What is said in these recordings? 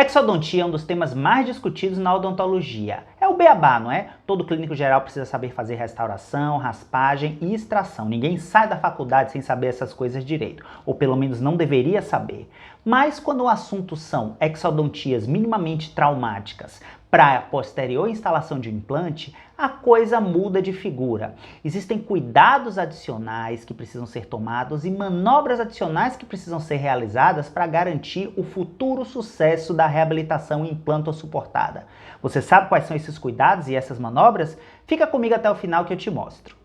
Exodontia é um dos temas mais discutidos na odontologia. É o beabá, não é? Todo clínico geral precisa saber fazer restauração, raspagem e extração. Ninguém sai da faculdade sem saber essas coisas direito, ou pelo menos não deveria saber. Mas quando o assunto são exodontias minimamente traumáticas para a posterior instalação de um implante, a coisa muda de figura. Existem cuidados adicionais que precisam ser tomados e manobras adicionais que precisam ser realizadas para garantir o futuro sucesso da reabilitação implanto-suportada. Você sabe quais são esses cuidados e essas manobras? Fica comigo até o final que eu te mostro.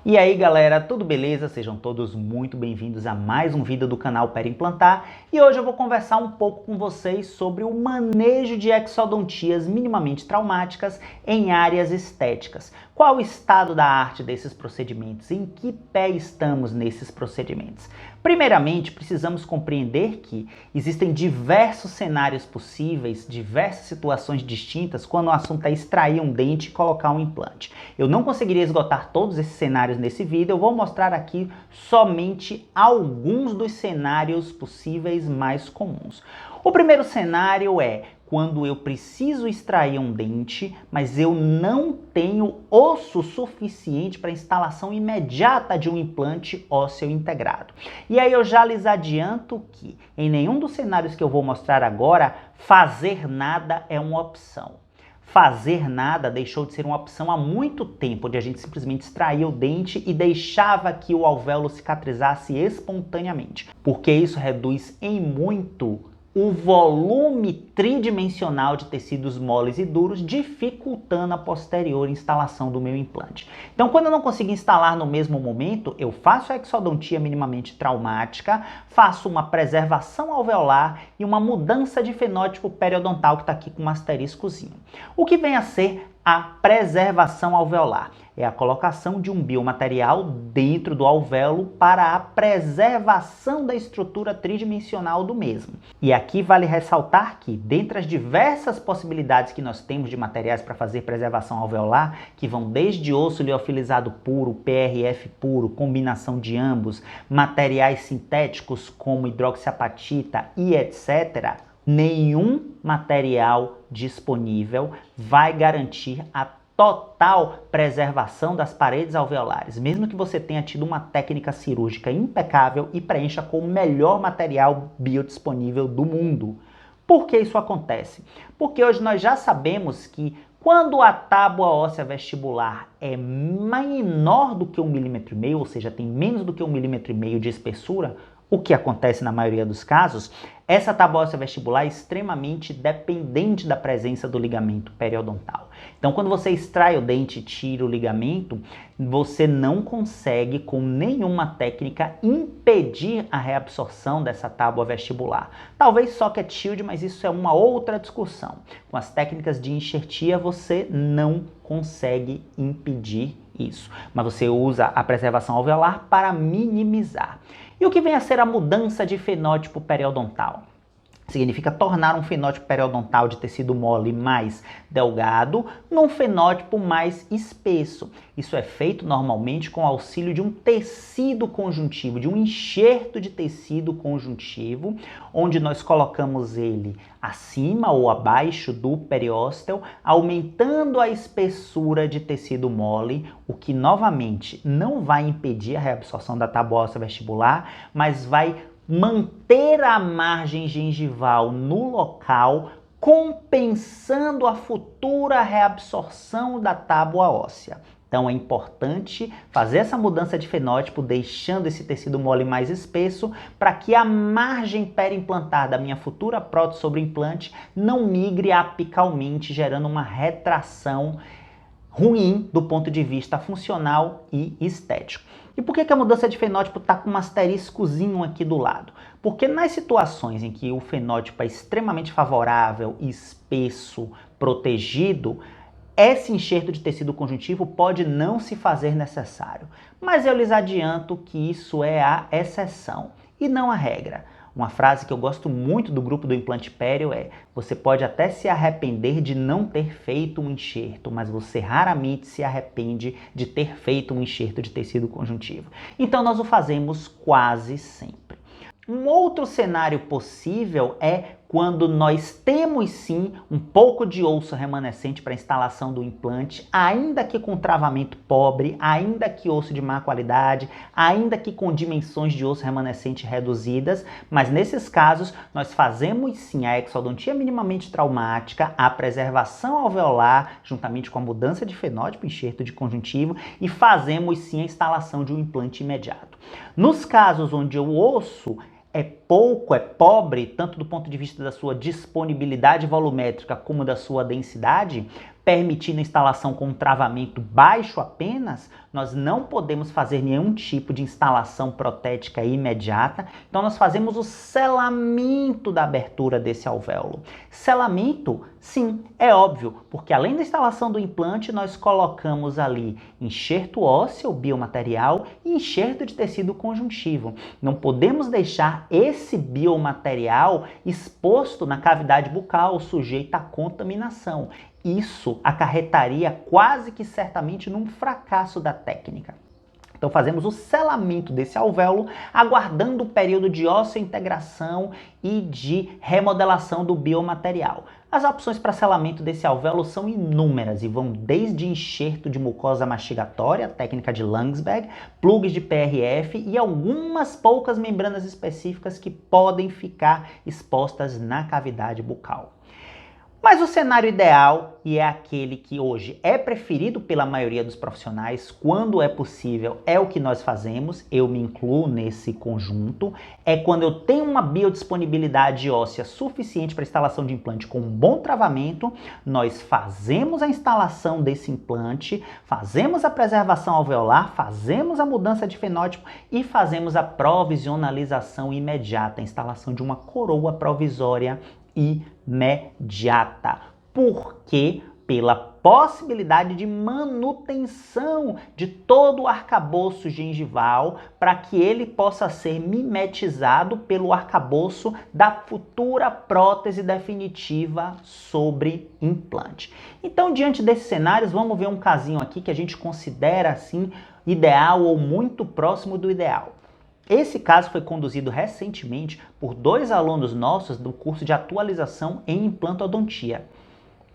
E aí galera, tudo beleza? Sejam todos muito bem-vindos a mais um vídeo do canal Perimplantar e hoje eu vou conversar um pouco com vocês sobre o manejo de exodontias minimamente traumáticas em áreas estéticas. Qual o estado da arte desses procedimentos? Em que pé estamos nesses procedimentos? Primeiramente, precisamos compreender que existem diversos cenários possíveis, diversas situações distintas quando o assunto é extrair um dente e colocar um implante. Eu não conseguiria esgotar todos esses cenários nesse vídeo, eu vou mostrar aqui somente alguns dos cenários possíveis mais comuns. O primeiro cenário é quando eu preciso extrair um dente, mas eu não tenho osso suficiente para a instalação imediata de um implante ósseo integrado. E aí eu já lhes adianto que, em nenhum dos cenários que eu vou mostrar agora, fazer nada é uma opção. Fazer nada deixou de ser uma opção há muito tempo, onde a gente simplesmente extraía o dente e deixava que o alvéolo cicatrizasse espontaneamente, porque isso reduz em muito o volume tridimensional de tecidos moles e duros, dificultando a posterior instalação do meu implante. Então, quando eu não consigo instalar no mesmo momento, eu faço a exodontia minimamente traumática, faço uma preservação alveolar e uma mudança de fenótipo periodontal, que está aqui com um asteriscozinho. O que vem a ser a preservação alveolar? É a colocação de um biomaterial dentro do alvéolo para a preservação da estrutura tridimensional do mesmo. E aqui vale ressaltar que, dentre as diversas possibilidades que nós temos de materiais para fazer preservação alveolar, que vão desde osso liofilizado puro, PRF puro, combinação de ambos, materiais sintéticos como hidroxiapatita e etc., nenhum material disponível vai garantir a total preservação das paredes alveolares, mesmo que você tenha tido uma técnica cirúrgica impecável e preencha com o melhor material biodisponível do mundo. Por que isso acontece? Porque hoje nós já sabemos que quando a tábua óssea vestibular é menor do que 1,5 mm, ou seja, tem menos do que 1,5 mm de espessura, o que acontece na maioria dos casos, essa tábua óssea vestibular é extremamente dependente da presença do ligamento periodontal. Então, quando você extrai o dente e tira o ligamento, você não consegue, com nenhuma técnica, impedir a reabsorção dessa tábua vestibular. Talvez socket shield, mas isso é uma outra discussão. Com as técnicas de enxertia, você não consegue impedir isso, mas você usa a preservação alveolar para minimizar. E o que vem a ser a mudança de fenótipo periodontal? Significa tornar um fenótipo periodontal de tecido mole mais delgado num fenótipo mais espesso. Isso é feito normalmente com o auxílio de um tecido conjuntivo, de um enxerto de tecido conjuntivo, onde nós colocamos ele acima ou abaixo do periósteo, aumentando a espessura de tecido mole, o que novamente não vai impedir a reabsorção da tábua óssea vestibular, mas vai manter a margem gengival no local, compensando a futura reabsorção da tábua óssea. Então é importante fazer essa mudança de fenótipo, deixando esse tecido mole mais espesso, para que a margem perimplantar da minha futura prótese sobre o implante não migre apicalmente, gerando uma retração ruim do ponto de vista funcional e estético. E por que a mudança de fenótipo está com um asteriscozinho aqui do lado? Porque nas situações em que o fenótipo é extremamente favorável, espesso, protegido, esse enxerto de tecido conjuntivo pode não se fazer necessário. Mas eu lhes adianto que isso é a exceção e não a regra. Uma frase que eu gosto muito do grupo do implante pério é: você pode até se arrepender de não ter feito um enxerto, mas você raramente se arrepende de ter feito um enxerto de tecido conjuntivo. Então nós o fazemos quase sempre. Um outro cenário possível é quando nós temos sim um pouco de osso remanescente para a instalação do implante, ainda que com travamento pobre, ainda que osso de má qualidade, ainda que com dimensões de osso remanescente reduzidas, mas nesses casos nós fazemos sim a exodontia minimamente traumática, a preservação alveolar, juntamente com a mudança de fenótipo, enxerto de conjuntivo, e fazemos sim a instalação de um implante imediato. Nos casos onde o osso é pobre, tanto do ponto de vista da sua disponibilidade volumétrica como da sua densidade, permitindo a instalação com um travamento baixo apenas, nós não podemos fazer nenhum tipo de instalação protética imediata, então nós fazemos o selamento da abertura desse alvéolo. Selamento, sim, é óbvio, porque além da instalação do implante, nós colocamos ali enxerto ósseo, biomaterial, e enxerto de tecido conjuntivo. Não podemos deixar esse biomaterial exposto na cavidade bucal, sujeito à contaminação. Isso acarretaria quase que certamente num fracasso da técnica. Então fazemos o selamento desse alvéolo, aguardando o período de osseointegração e de remodelação do biomaterial. As opções para selamento desse alvéolo são inúmeras e vão desde enxerto de mucosa mastigatória, técnica de Langsberg, plugs de PRF e algumas poucas membranas específicas que podem ficar expostas na cavidade bucal. Mas o cenário ideal, e é aquele que hoje é preferido pela maioria dos profissionais, quando é possível, é o que nós fazemos, eu me incluo nesse conjunto, é quando eu tenho uma biodisponibilidade óssea suficiente para instalação de implante com um bom travamento, nós fazemos a instalação desse implante, fazemos a preservação alveolar, fazemos a mudança de fenótipo e fazemos a provisionalização imediata, a instalação de uma coroa provisória imediata. Por quê? Pela possibilidade de manutenção de todo o arcabouço gengival para que ele possa ser mimetizado pelo arcabouço da futura prótese definitiva sobre implante. Então, diante desses cenários, vamos ver um casinho aqui que a gente considera assim ideal ou muito próximo do ideal. Esse caso foi conduzido recentemente por 2 alunos nossos do curso de atualização em implantodontia.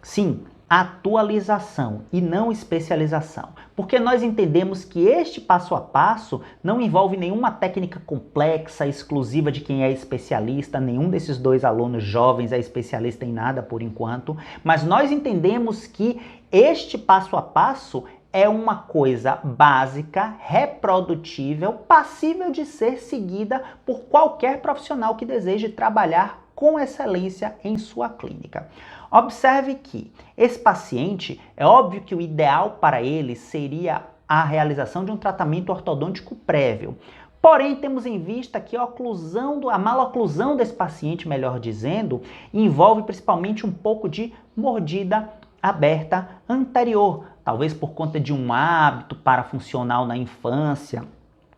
Sim, atualização e não especialização, porque nós entendemos que este passo a passo não envolve nenhuma técnica complexa, exclusiva de quem é especialista, nenhum desses 2 alunos jovens é especialista em nada por enquanto, mas nós entendemos que este passo a passo é uma coisa básica, reprodutível, passível de ser seguida por qualquer profissional que deseje trabalhar com excelência em sua clínica. Observe que esse paciente, é óbvio que o ideal para ele seria a realização de um tratamento ortodôntico prévio. Porém, temos em vista que a maloclusão desse paciente, melhor dizendo, envolve principalmente um pouco de mordida aberta anterior, talvez por conta de um hábito parafuncional na infância,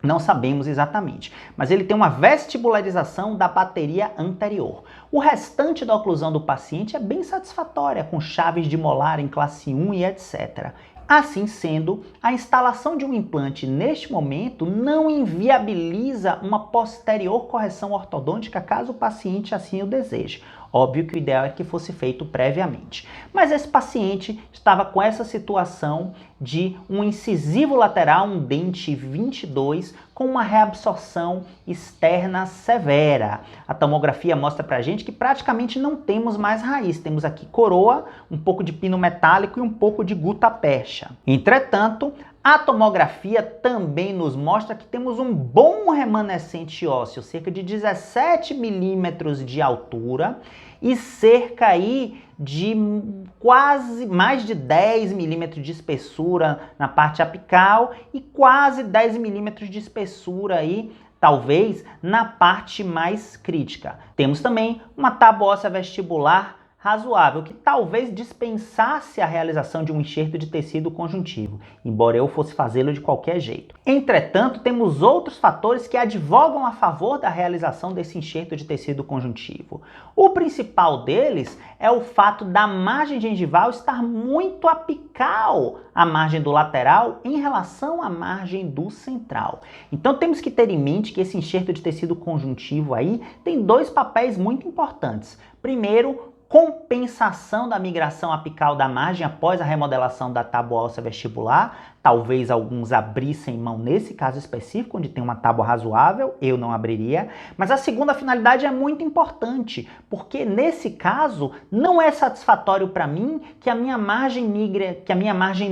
não sabemos exatamente, mas ele tem uma vestibularização da bateria anterior. O restante da oclusão do paciente é bem satisfatória, com chaves de molar em classe 1 e etc. Assim sendo, a instalação de um implante neste momento não inviabiliza uma posterior correção ortodôntica caso o paciente assim o deseje. Óbvio que o ideal é que fosse feito previamente. Mas esse paciente estava com essa situação de um incisivo lateral, um dente 22, com uma reabsorção externa severa. A tomografia mostra pra gente que praticamente não temos mais raiz. Temos aqui coroa, um pouco de pino metálico e um pouco de gutapercha. Entretanto, a tomografia também nos mostra que temos um bom remanescente ósseo, cerca de 17 milímetros de altura e cerca aí de quase mais de 10 milímetros de espessura na parte apical e quase 10 milímetros de espessura aí, talvez, na parte mais crítica. Temos também uma tábua óssea vestibular razoável, que talvez dispensasse a realização de um enxerto de tecido conjuntivo, embora eu fosse fazê-lo de qualquer jeito. Entretanto, temos outros fatores que advogam a favor da realização desse enxerto de tecido conjuntivo. O principal deles é o fato da margem gengival estar muito apical à margem do lateral em relação à margem do central. Então temos que ter em mente que esse enxerto de tecido conjuntivo aí tem dois papéis muito importantes. Primeiro, compensação da migração apical da margem após a remodelação da tábua óssea vestibular. Talvez alguns abrissem mão nesse caso específico, onde tem uma tábua razoável, eu não abriria. Mas a segunda finalidade é muito importante, porque nesse caso não é satisfatório para mim que a minha margem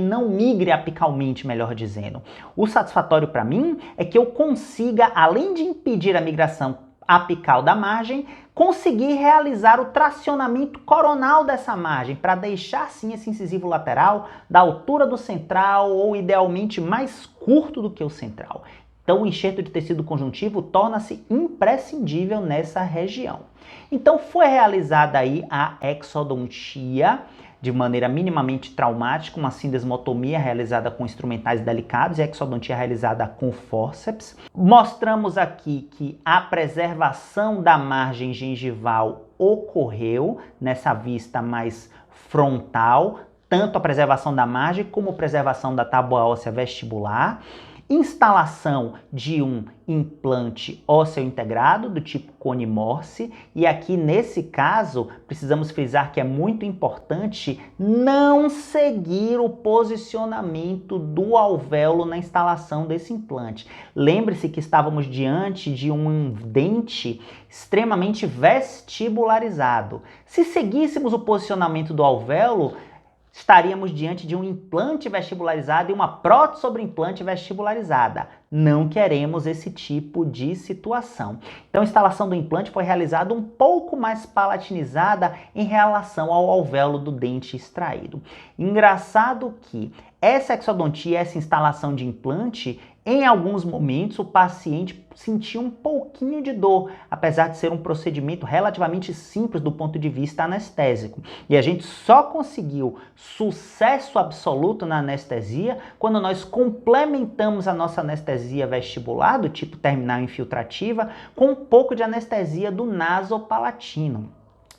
não migre apicalmente, melhor dizendo. O satisfatório para mim é que eu consiga, além de impedir a migração apical da margem, conseguir realizar o tracionamento coronal dessa margem para deixar sim esse incisivo lateral da altura do central ou idealmente mais curto do que o central. Então o enxerto de tecido conjuntivo torna-se imprescindível nessa região. Então foi realizada aí a exodontia de maneira minimamente traumática, uma sindesmotomia realizada com instrumentais delicados e a exodontia realizada com fórceps. Mostramos aqui que a preservação da margem gengival ocorreu nessa vista mais frontal, tanto a preservação da margem como a preservação da tábua óssea vestibular. Instalação de um implante ósseo integrado do tipo Cone-Morse, e aqui nesse caso precisamos frisar que é muito importante não seguir o posicionamento do alvéolo na instalação desse implante. Lembre-se que estávamos diante de um dente extremamente vestibularizado. Se seguíssemos o posicionamento do alvéolo, estaríamos diante de um implante vestibularizado e uma prótese sobre implante vestibularizada. Não queremos esse tipo de situação. Então a instalação do implante foi realizada um pouco mais palatinizada em relação ao alvéolo do dente extraído. Engraçado que essa exodontia, essa instalação de implante, em alguns momentos o paciente sentiu um pouquinho de dor, apesar de ser um procedimento relativamente simples do ponto de vista anestésico. E a gente só conseguiu sucesso absoluto na anestesia quando nós complementamos a nossa anestesia vestibular, do tipo terminal infiltrativa, com um pouco de anestesia do nasopalatino.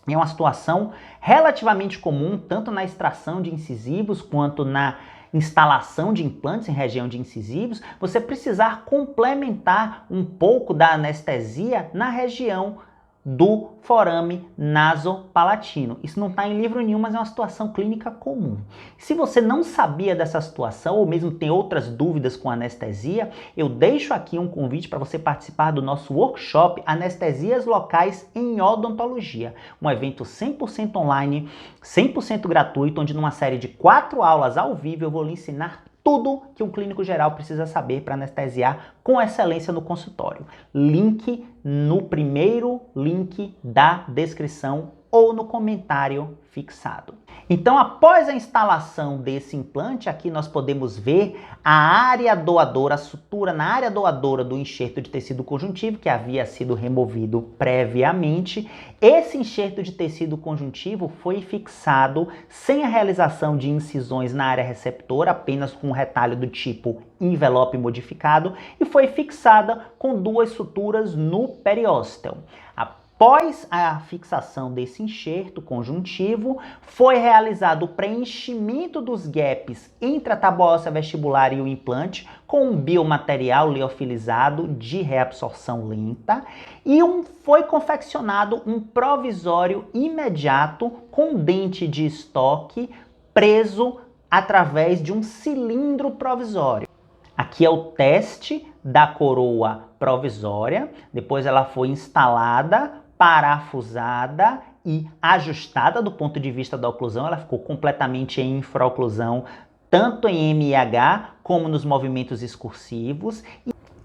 É uma situação relativamente comum, tanto na extração de incisivos quanto na instalação de implantes em região de incisivos, você precisar complementar um pouco da anestesia na região do forame nasopalatino. Isso não está em livro nenhum, mas é uma situação clínica comum. Se você não sabia dessa situação ou mesmo tem outras dúvidas com anestesia, eu deixo aqui um convite para você participar do nosso workshop Anestesias Locais em Odontologia, um evento 100% online, 100% gratuito, onde numa série de 4 aulas ao vivo eu vou lhe ensinar tudo que um clínico geral precisa saber para anestesiar com excelência no consultório. Link no primeiro link da descrição ou no comentário fixado. Então, após a instalação desse implante, aqui nós podemos ver a área doadora, a sutura na área doadora do enxerto de tecido conjuntivo, que havia sido removido previamente. Esse enxerto de tecido conjuntivo foi fixado sem a realização de incisões na área receptora, apenas com um retalho do tipo envelope modificado, e foi fixada com 2 suturas no periósteo. Após a fixação desse enxerto conjuntivo, foi realizado o preenchimento dos gaps entre a tábua óssea vestibular e o implante com um biomaterial liofilizado de reabsorção lenta e foi confeccionado um provisório imediato com dente de estoque preso através de um cilindro provisório. Aqui é o teste da coroa provisória, depois ela foi instalada, parafusada e ajustada do ponto de vista da oclusão. Ela ficou completamente em infraoclusão, tanto em MIH como nos movimentos excursivos.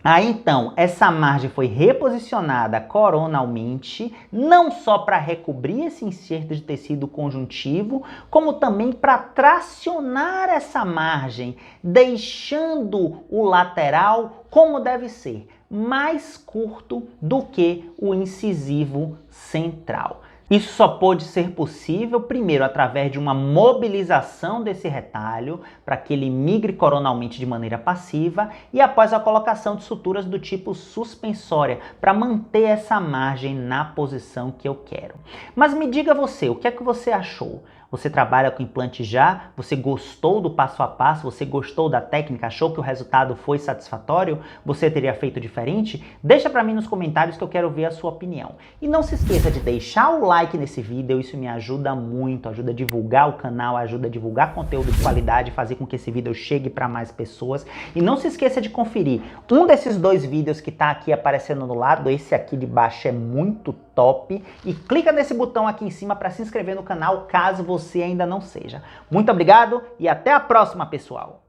Aí então, essa margem foi reposicionada coronalmente, não só para recobrir esse enxerto de tecido conjuntivo, como também para tracionar essa margem, deixando o lateral como deve ser, mais curto do que o incisivo central. Isso só pôde ser possível, primeiro, através de uma mobilização desse retalho para que ele migre coronalmente de maneira passiva e após a colocação de suturas do tipo suspensória para manter essa margem na posição que eu quero. Mas me diga você, o que é que você achou? Você trabalha com implante já? Você gostou do passo a passo? Você gostou da técnica? Achou que o resultado foi satisfatório? Você teria feito diferente? Deixa para mim nos comentários que eu quero ver a sua opinião. E não se esqueça de deixar o like nesse vídeo, isso me ajuda muito, ajuda a divulgar o canal, ajuda a divulgar conteúdo de qualidade, fazer com que esse vídeo chegue para mais pessoas. E não se esqueça de conferir um desses dois vídeos que está aqui aparecendo no lado, esse aqui de baixo é muito top, e clica nesse botão aqui em cima para se inscrever no canal caso você ainda não seja. Muito obrigado e até a próxima, pessoal!